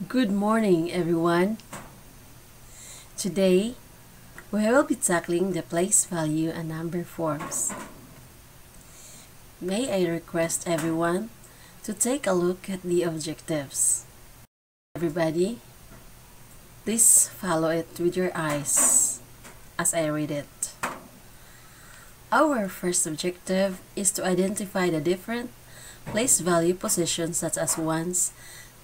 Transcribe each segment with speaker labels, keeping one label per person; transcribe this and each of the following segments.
Speaker 1: Good morning, everyone. Today, we will be tackling the place value and number forms. May I request everyone to take a look at the objectives. Everybody, please follow it with your eyes as I read it. Our first objective is to identify the different place value positions such as ones,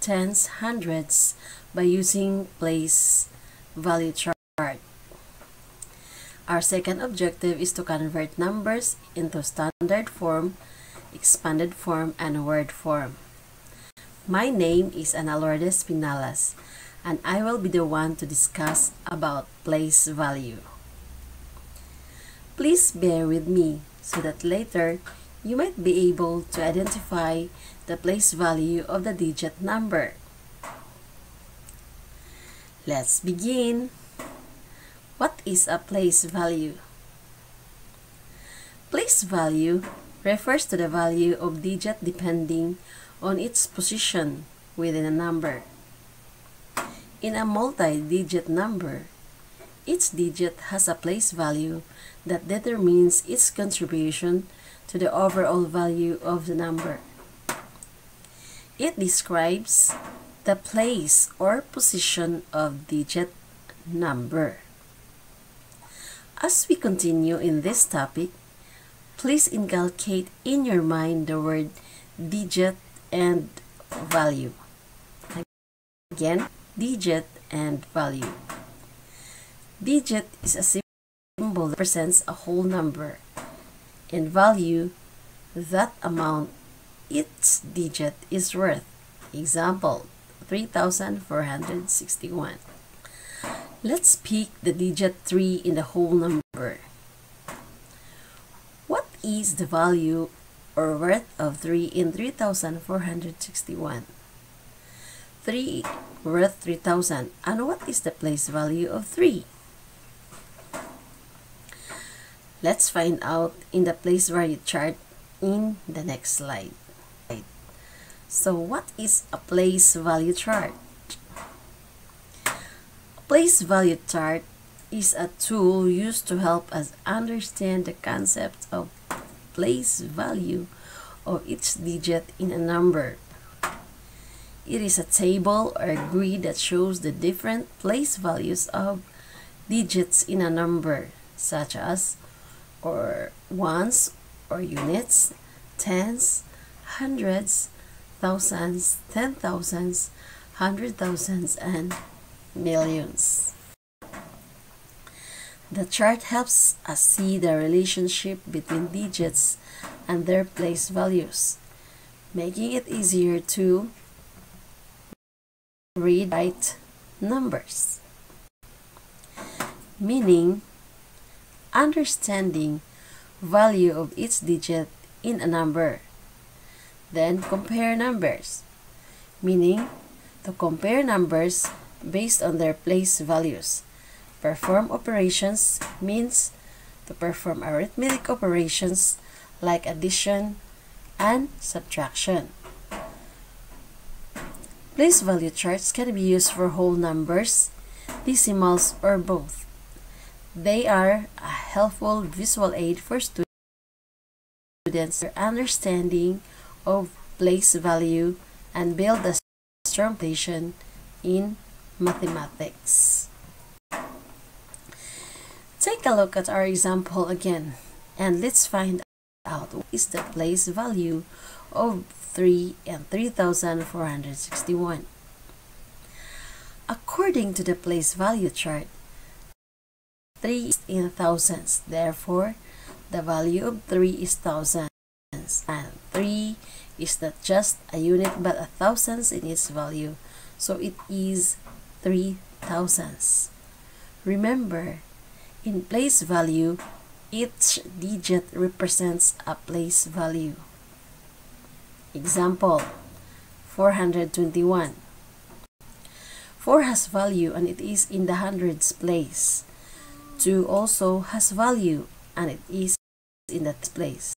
Speaker 1: tens, hundreds by using place value chart. Our second objective is to convert numbers into standard form, expanded form, and word form. My name is Ana Lourdes Pinalas, and I will be the one to discuss about place value. Please bear with me so that later you might be able to identify the place value of the digit number. Let's begin. What is a place value? Place value refers to the value of digit depending on its position within a number. In a multi-digit number, each digit has a place value that determines its contribution to the overall value of the number. It describes the place or position of digit number. As we continue in this topic, please inculcate in your mind the word digit and value. Again, digit and value. Digit is a symbol that represents a whole number, and value that amount its digit is worth. Example, 3,461. Let's pick the digit 3 in the whole number. What is the value or worth of 3 in 3,461? 3 worth 3,000. And what is the place value of 3? Let's find out in the place value chart in the next slide. So what is a place value chart? A place value chart is a tool used to help us understand the concept of place value of each digit in a number. It is a table or a grid that shows the different place values of digits in a number, such as ones or units, tens, hundreds, thousands, 10,000s, 100,000s, and millions. The chart helps us see the relationship between digits and their place values, making it easier to read right numbers. Meaning, understanding value of each digit in a number. Then compare numbers, meaning to compare numbers based on their place values. Perform operations means to perform arithmetic operations like addition and subtraction. Place value charts can be used for whole numbers, decimals, or both. They are a helpful visual aid for students' understanding of place value and build a strong foundation in mathematics. Take a look at our example again, and let's find out what is the place value of 3 and 3,461. According to the place value chart, 3 is in thousands, therefore the value of 3 is thousands, and 3 is not just a unit but a thousands in its value, so it is 3,000s. Remember, in place value, each digit represents a place value. Example, 421. 4 has value and it is in the hundreds place. 2 also has value and it is in that place.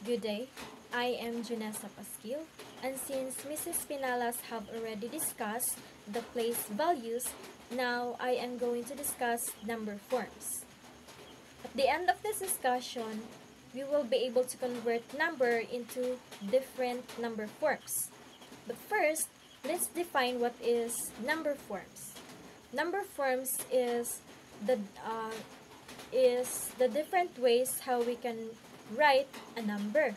Speaker 2: Good day, I am Junessa Pasquil, and since Mrs. Pinalas have already discussed the place values, now I am going to discuss number forms. At the end of this discussion, we will be able to convert number into different number forms. But first, let's define what is number forms. Number forms is the different ways how we can write a number.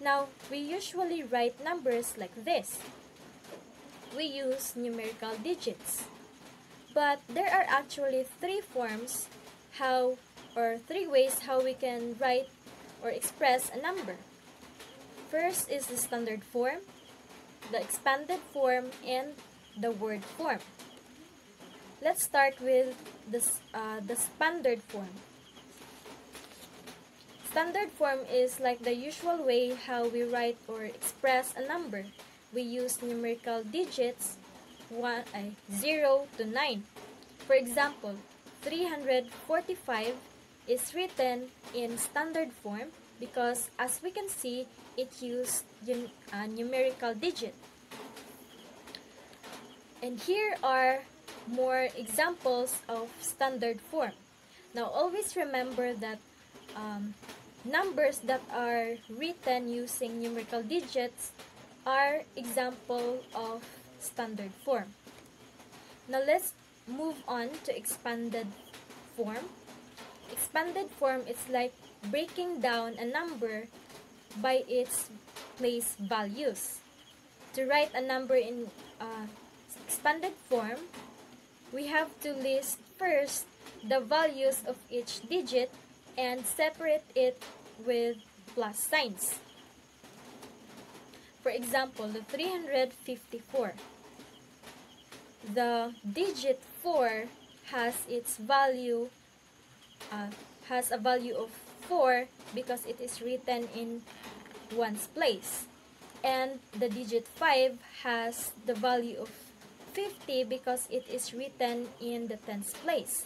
Speaker 2: Now, we usually write numbers like this. We use numerical digits. But there are actually three ways how we can write or express a number. First is the standard form, the expanded form, and the word form. Let's start with the standard form. Standard form is like the usual way how we write or express a number. We use numerical digits 0 to 9. For example, 345 is written in standard form because, as we can see, it used a numerical digit. And here are more examples of standard form. Now, always remember that numbers that are written using numerical digits are example of standard form. Now, let's move on to expanded form. Expanded form is like breaking down a number by its place values. To write a number in expanded form, we have to list first the values of each digit and separate it with plus signs. For example, the 354. The digit 4 has a value of 4 because it is written in ones place. And the digit 5 has the value of 50 because it is written in the tens place.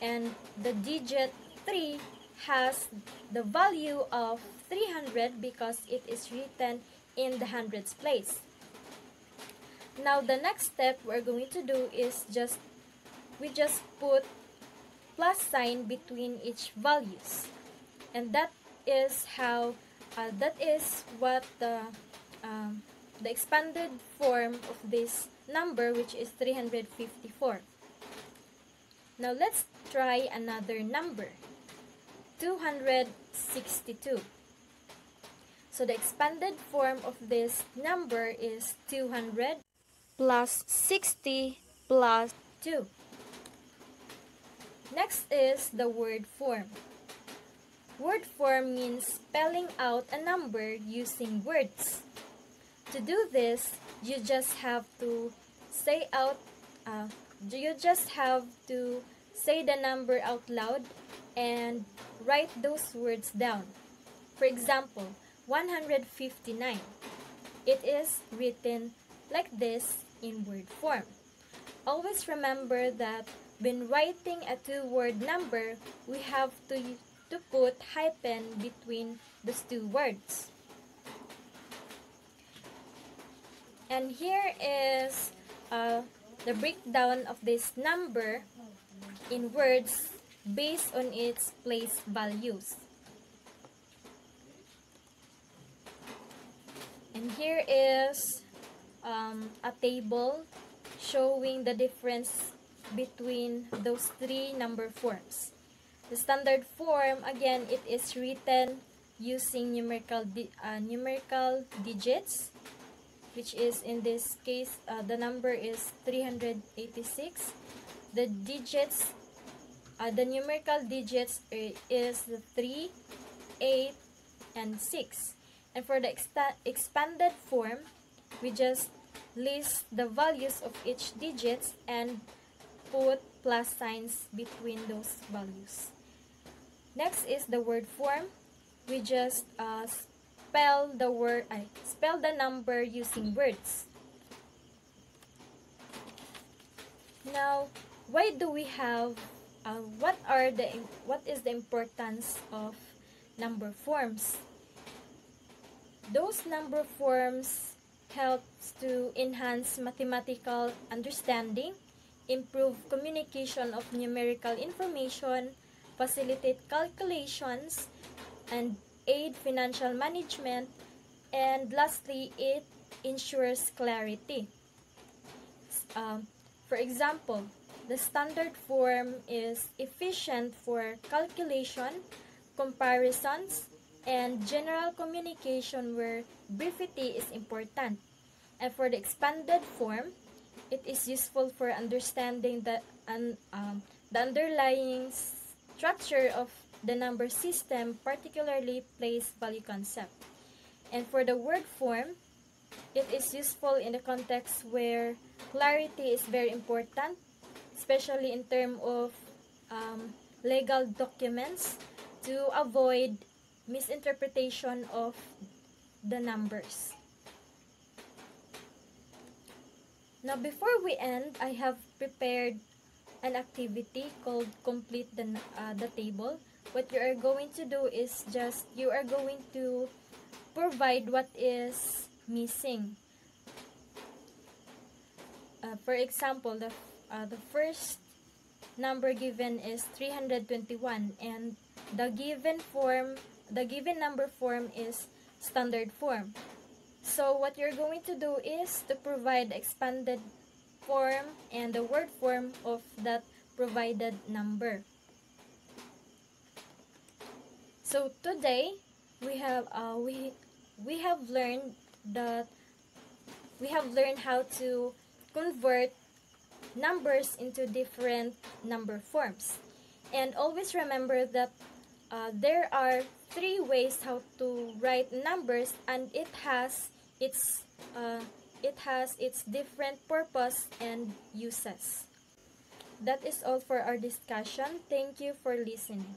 Speaker 2: And the digit 3 has the value of 300 because it is written in the hundreds place. Now, the next step we're going to do is we just put plus sign between each values. And that is what the expanded form of this number, which is 354. Now, let's try another number, 262. So the expanded form of this number is 200 plus 60 plus 2. Next is the word form. Word form means spelling out a number using words. To do this, you just have to say the number out loud and write those words down. For example, 159. It is written like this in word form. Always remember that when writing a two-word number, we have to put hyphen between those two words. And here is the breakdown of this number in words based on its place values. And here is a table showing the difference between those three number forms. The standard form, again, it is written using numerical digits, which is in this case the number is 386. The numerical digits is the 3, 8, and 6. And for the expanded form, we just list the values of each digits and put plus signs between those values. Next is the word form. We just spell the number using words. Now, why do we have what is the importance of number forms? Those number forms helps to enhance mathematical understanding, improve communication of numerical information, facilitate calculations, and aid financial management, and lastly, it ensures clarity. Um, for example, the standard form is efficient for calculation, comparisons, and general communication where brevity is important. And for the expanded form, it is useful for understanding the underlying structure of the number system, particularly place value concept. And for the word form, it is useful in the context where clarity is very important, especially in terms of legal documents, to avoid misinterpretation of the numbers. Now, before we end, I have prepared an activity called complete the table. What you are going to do is just you are going to provide what is missing. For example, the first number given is 321, and the given number form is standard form. So what you're going to do is to provide expanded form and the word form of that provided number. So today we have learned that we have learned how to convert numbers into different number forms. And always remember that there are three ways how to write numbers, and it has its different purpose and uses. That is all for our discussion. Thank you for listening.